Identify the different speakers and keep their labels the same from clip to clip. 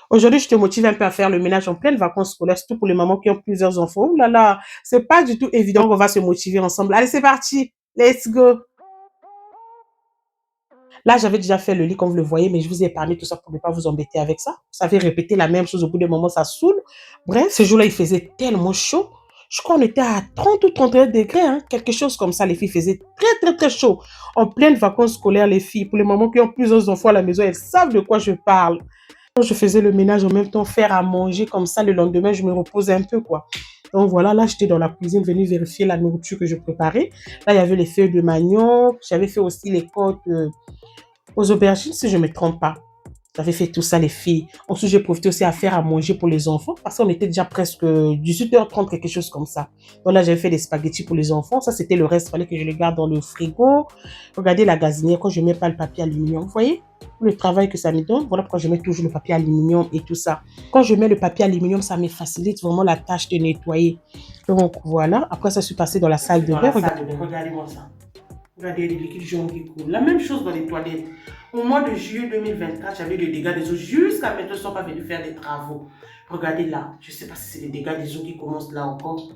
Speaker 1: Aujourd'hui, je te motive un peu à faire le ménage en pleine vacances scolaires, surtout pour les mamans qui ont plusieurs enfants. Ouh là là, c'est pas du tout évident. Donc, on va se motiver ensemble. Allez, c'est parti. Let's go. Là, j'avais déjà fait le lit, comme vous le voyez, mais je vous ai épargné tout ça pour ne pas vous embêter avec ça. Vous savez, répéter la même chose au bout d'un moment, ça saoule. Bref, ce jour-là, il faisait tellement chaud. Je crois qu'on était à 30 ou 31 degrés, hein, quelque chose comme ça. Les filles faisaient très, très, très chaud. En pleine vacances scolaires, les filles, pour les mamans qui ont plusieurs enfants à la maison, elles savent de quoi je parle. Quand je faisais le ménage en même temps, faire à manger comme ça, le lendemain, je me repose un peu, quoi. Donc voilà, là, j'étais dans la cuisine, venue vérifier la nourriture que je préparais. Là, il y avait les feuilles de manioc. J'avais fait aussi les côtes aux aubergines, si je ne me trompe pas. J'avais fait tout ça, les filles. Ensuite, j'ai profité aussi à faire à manger pour les enfants parce qu'on était déjà presque 18h30, quelque chose comme ça. Donc là, j'avais fait des spaghettis pour les enfants. Ça, c'était le reste. Il fallait que je le garde dans le frigo. Regardez la gazinière quand je ne mets pas le papier aluminium. Vous voyez le travail que ça me donne? Voilà pourquoi je mets toujours le papier aluminium et tout ça. Quand je mets le papier aluminium, ça me facilite vraiment la tâche de nettoyer. Donc voilà. Après ça, je suis passée dans la salle de bain. Regardez-moi ça. Regardez les liquides jaunes qui coulent. La même chose dans les toilettes. Au mois de juillet 2024, j'avais des dégâts des eaux. Jusqu'à maintenant, ils ne sont pas venus faire des travaux. Regardez là. Je ne sais pas si c'est les dégâts des eaux qui commencent là encore.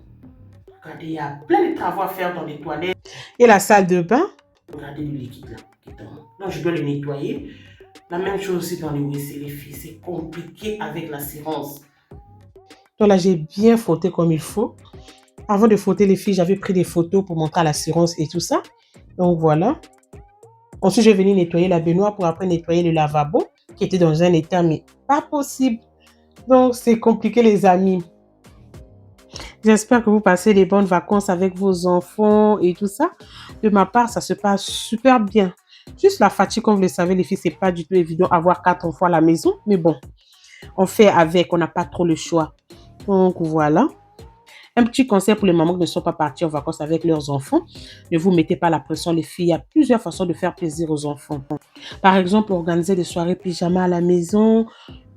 Speaker 1: Regardez, il y a plein de travaux à faire dans les toilettes. Et la salle de bain. Regardez le liquide là. Donc, je dois le nettoyer. La même chose aussi dans les WC, les filles. C'est compliqué avec l'assurance. Donc là, j'ai bien frotté comme il faut. Avant de frotter les filles, j'avais pris des photos pour montrer à l'assurance et tout ça. Donc voilà. Ensuite, je vais venir nettoyer la baignoire pour après nettoyer le lavabo qui était dans un état mais pas possible. Donc, c'est compliqué les amis. J'espère que vous passez des bonnes vacances avec vos enfants et tout ça. De ma part, ça se passe super bien. Juste la fatigue, comme vous le savez, les filles, c'est pas du tout évident avoir 4 enfants à la maison. Mais bon, on fait avec, on n'a pas trop le choix. Donc, voilà. Un petit conseil pour les mamans qui ne sont pas parties en vacances avec leurs enfants. Ne vous mettez pas la pression, les filles. Il y a plusieurs façons de faire plaisir aux enfants. Par exemple, organiser des soirées pyjama à la maison.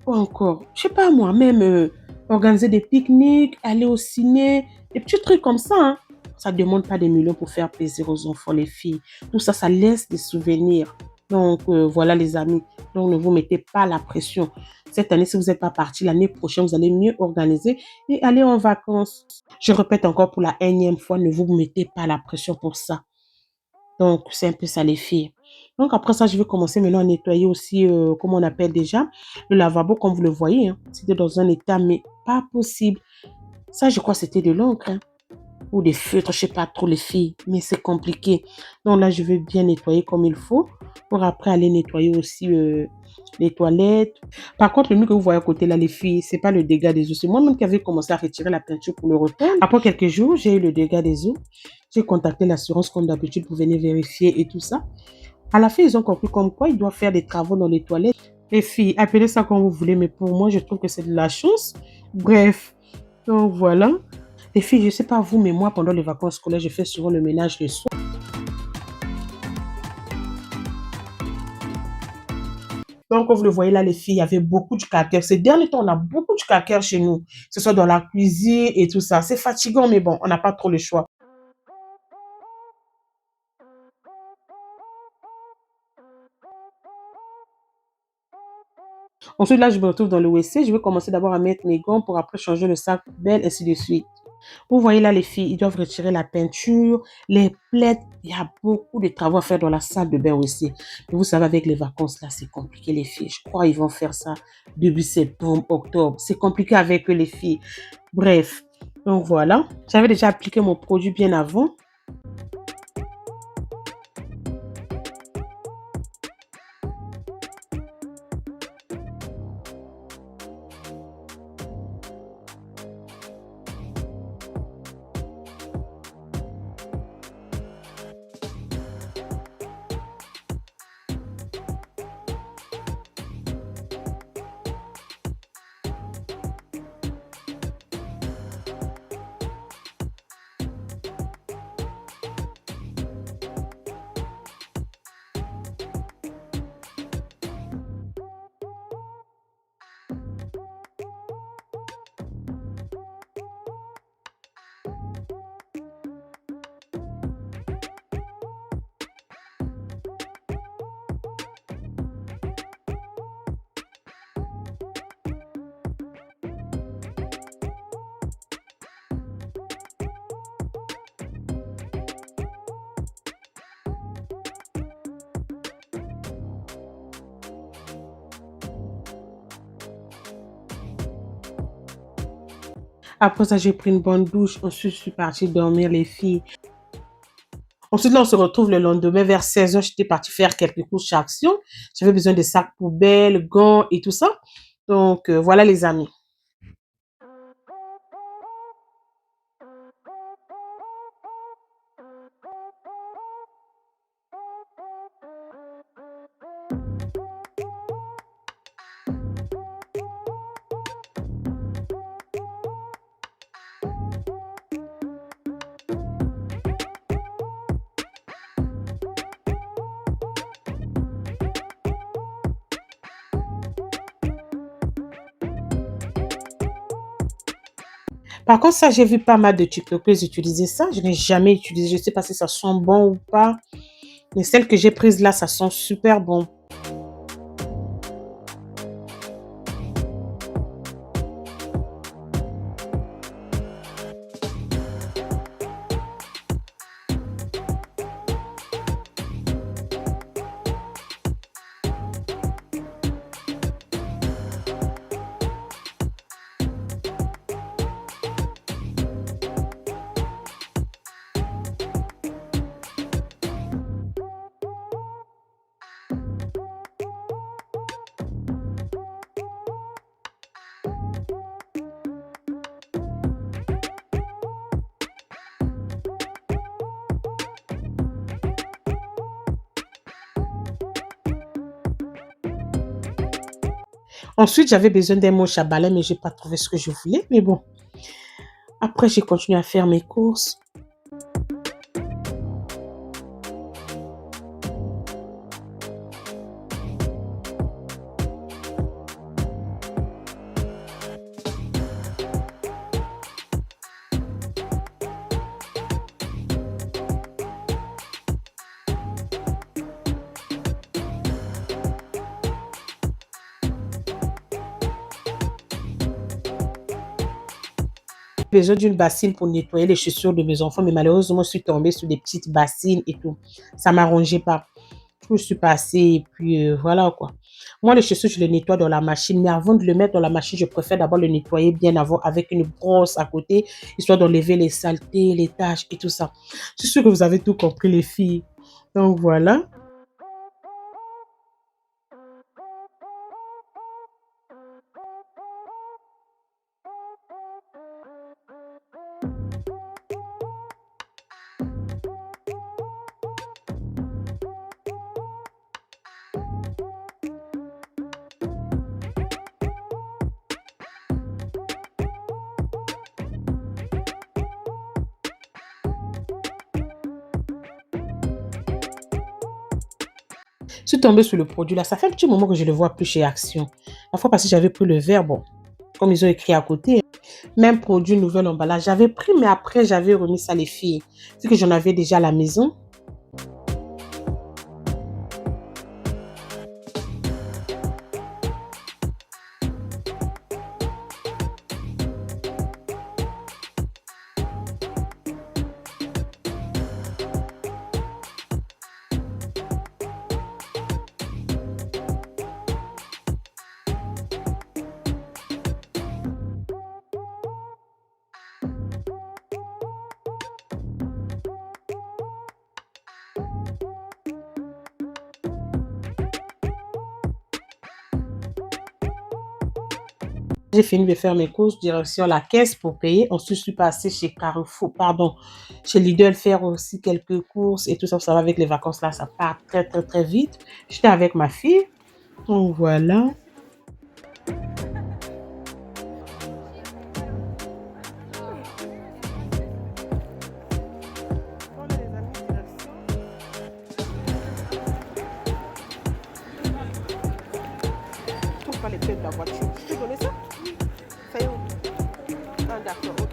Speaker 1: Ou encore, je sais pas moi, même organiser des pique-niques, aller au ciné. Des petits trucs comme ça. Hein. Ça ne demande pas des millions pour faire plaisir aux enfants, les filles. Tout ça, ça laisse des souvenirs. Donc, voilà les amis. Donc, ne vous mettez pas la pression. Cette année, si vous n'êtes pas parti, l'année prochaine, vous allez mieux organiser et aller en vacances. Je répète encore pour la énième fois, ne vous mettez pas la pression pour ça. Donc, c'est un peu ça les filles. Donc, après ça, je vais commencer maintenant à nettoyer aussi, comment on appelle déjà, le lavabo, comme vous le voyez. Hein. C'était dans un état, mais pas possible. Ça, je crois que c'était de l'encre. Hein. Ou des feutres, je sais pas trop les filles, mais c'est compliqué. Donc là, je vais bien nettoyer comme il faut pour après aller nettoyer aussi les toilettes. Par contre, le mur que vous voyez à côté là, les filles, c'est pas le dégât des eaux. C'est moi-même qui avais commencé à retirer la peinture pour le repeindre. Après quelques jours, j'ai eu le dégât des eaux. J'ai contacté l'assurance comme d'habitude pour venir vérifier et tout ça. À la fin, ils ont compris comme quoi ils doivent faire des travaux dans les toilettes. Les filles, appelez ça comme vous voulez, mais pour moi, je trouve que c'est de la chance. Bref, donc voilà. Les filles, je ne sais pas vous, mais moi, pendant les vacances scolaires, je fais souvent le ménage le soir. Donc, comme vous le voyez là, les filles, il y avait beaucoup de calcaire. Ces derniers temps, on a beaucoup de calcaire chez nous, que ce soit dans la cuisine et tout ça. C'est fatigant, mais bon, on n'a pas trop le choix. Ensuite, là, je me retrouve dans le WC. Je vais commencer d'abord à mettre mes gants pour après changer le sac poubelle, ainsi de suite. Vous voyez là, les filles, ils doivent retirer la peinture, les plaids. Il y a beaucoup de travaux à faire dans la salle de bain aussi. Mais vous savez, avec les vacances, là, c'est compliqué, les filles. Je crois qu'ils vont faire ça début septembre, octobre. C'est compliqué avec eux, les filles. Bref, donc voilà. J'avais déjà appliqué mon produit bien avant. Après ça, j'ai pris une bonne douche. Ensuite, je suis partie dormir, les filles. Ensuite, là, on se retrouve le lendemain vers 16h. J'étais partie faire quelques courses chez Action. J'avais besoin de sacs poubelles, gants et tout ça. Donc, voilà les amis. Par contre, ça, j'ai vu pas mal de TikTokers utiliser ça. Je n'ai jamais utilisé. Je ne sais pas si ça sent bon ou pas. Mais celle que j'ai prise là, ça sent super bon. Ensuite, j'avais besoin d'un moche à balai, mais je n'ai pas trouvé ce que je voulais. Mais bon, après, j'ai continué à faire mes courses. Besoin d'une bassine pour nettoyer les chaussures de mes enfants, mais malheureusement, je suis tombée sur des petites bassines et tout. Ça ne m'arrangeait pas. Je suis passée et puis voilà quoi. Moi, les chaussures, je les nettoie dans la machine, mais avant de le mettre dans la machine, je préfère d'abord le nettoyer bien avant avec une brosse à côté, histoire d'enlever les saletés, les taches et tout ça. Je suis sûre que vous avez tout compris, les filles. Donc voilà. Je suis tombée sur le produit là. Ça fait un petit moment que je ne le vois plus chez Action. La fois passée, j'avais pris le verre. Bon, comme ils ont écrit à côté, même produit, nouvel emballage. J'avais pris, mais après, j'avais remis ça les filles. Vu que j'en avais déjà à la maison. J'ai fini de faire mes courses, direction la caisse pour payer. Ensuite, je suis passée chez Carrefour, pardon, chez Lidl faire aussi quelques courses et tout ça. Ça va avec les vacances là, ça part très, très, très vite. J'étais avec ma fille. Donc voilà. Je trouve pas les clés de la voiture. Tu connais ça? Ça y est où? Ah, d'accord, ok.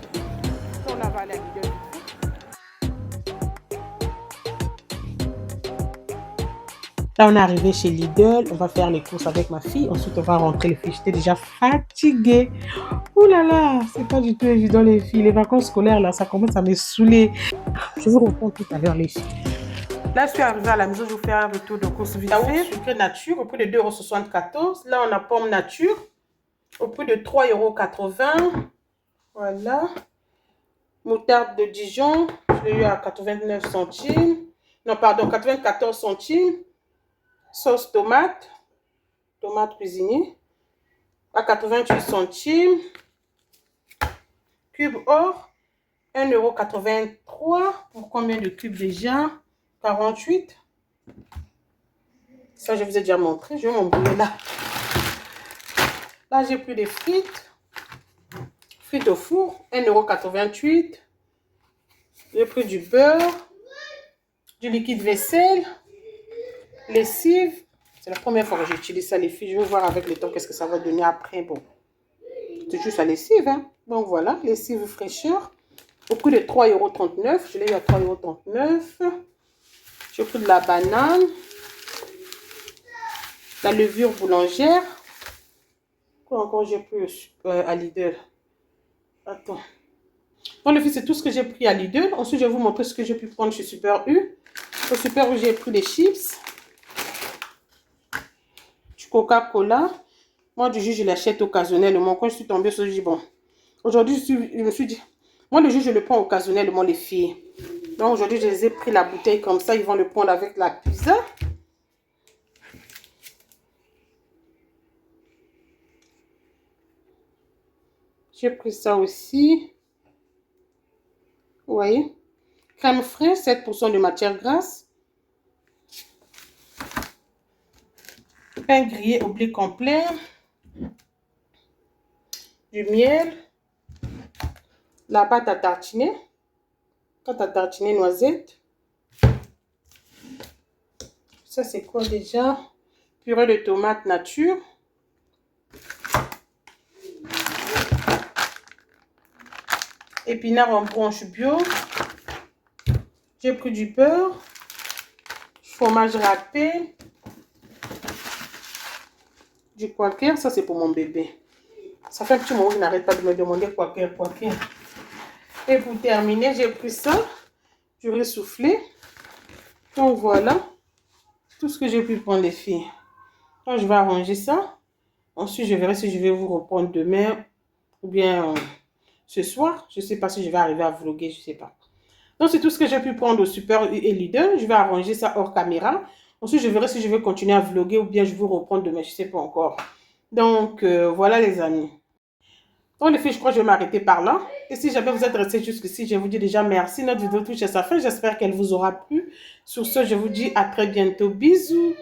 Speaker 1: On va aller à Lidl. Là, on est arrivé chez Lidl, on va faire les courses avec ma fille, ensuite on va rentrer les filles. J'étais déjà fatiguée. Ouh là là, c'est pas du tout évident les filles. Les vacances scolaires, là, ça commence à me saouler. Je vous reprends tout à l'heure les filles. Là, je suis arrivée à la maison, je vais vous faire un retour de course vite fait. Sucre nature au prix de 2,74 €. Là, on a pomme nature au prix de 3,80 €. Voilà. Moutarde de Dijon, je l'ai eu à 89 centimes. Non, pardon, 94 centimes. Sauce tomate, tomate cuisinée, à 88 centimes. Cube or, 1,83 €. Pour combien de cubes déjà? 48. Ça, je vous ai déjà montré. Je vais m'embrouiller là. Là, j'ai pris des frites. Frites au four, 1,88 €. J'ai pris du beurre, du liquide vaisselle, lessive. C'est la première fois que j'utilise ça, les filles. Je vais voir avec le temps qu'est-ce que ça va donner après. Bon, c'est juste la lessive, hein. Donc voilà, lessive fraîcheur. Au coût de 3,39 €. Je l'ai eu à 3,39 €. J'ai pris de la banane, la levure boulangère. Quoi encore j'ai pris à Lidl? Attends. Bon, les filles, c'est tout ce que j'ai pris à Lidl. Ensuite, je vais vous montrer ce que j'ai pu prendre chez Super U. Au Super U, j'ai pris des chips, du Coca-Cola. Moi, du jus, je l'achète occasionnellement. Quand je suis tombée sur le jus, bon. Aujourd'hui, je me suis dit, moi, le jus, je le prends occasionnellement, les filles. Donc, aujourd'hui, je les ai pris la bouteille comme ça. Ils vont le prendre avec la pizza. J'ai pris ça aussi. Vous voyez? Crème fraîche, 7% de matière grasse. Pain grillé au blé complet. Du miel. La pâte à tartiner. Pâte à tartiner noisette. Ça, c'est quoi déjà? Purée de tomates nature. Épinards en branche bio. J'ai pris du beurre. Fromage râpé. Du quaker. Ça, c'est pour mon bébé. Ça fait un petit moment qu'il n'arrête pas de me demander quaker, quaker. Et pour terminer, j'ai pris ça. Du riz soufflé. Donc voilà. Tout ce que j'ai pu prendre, les filles. Donc, je vais arranger ça. Ensuite, je verrai si je vais vous reprendre demain ou bien ce soir. Je ne sais pas si je vais arriver à vlogger, je ne sais pas. Donc, c'est tout ce que j'ai pu prendre au Super U et Lidl. Je vais arranger ça hors caméra. Ensuite, je verrai si je vais continuer à vlogger ou bien je vais vous reprendre demain, je ne sais pas encore. Donc, voilà les amis. Donc, les filles, je crois que je vais m'arrêter par là. Et si jamais vous êtes restés jusqu'ici, je vous dis déjà merci. Notre vidéo touche à sa fin. J'espère qu'elle vous aura plu. Sur ce, je vous dis à très bientôt. Bisous.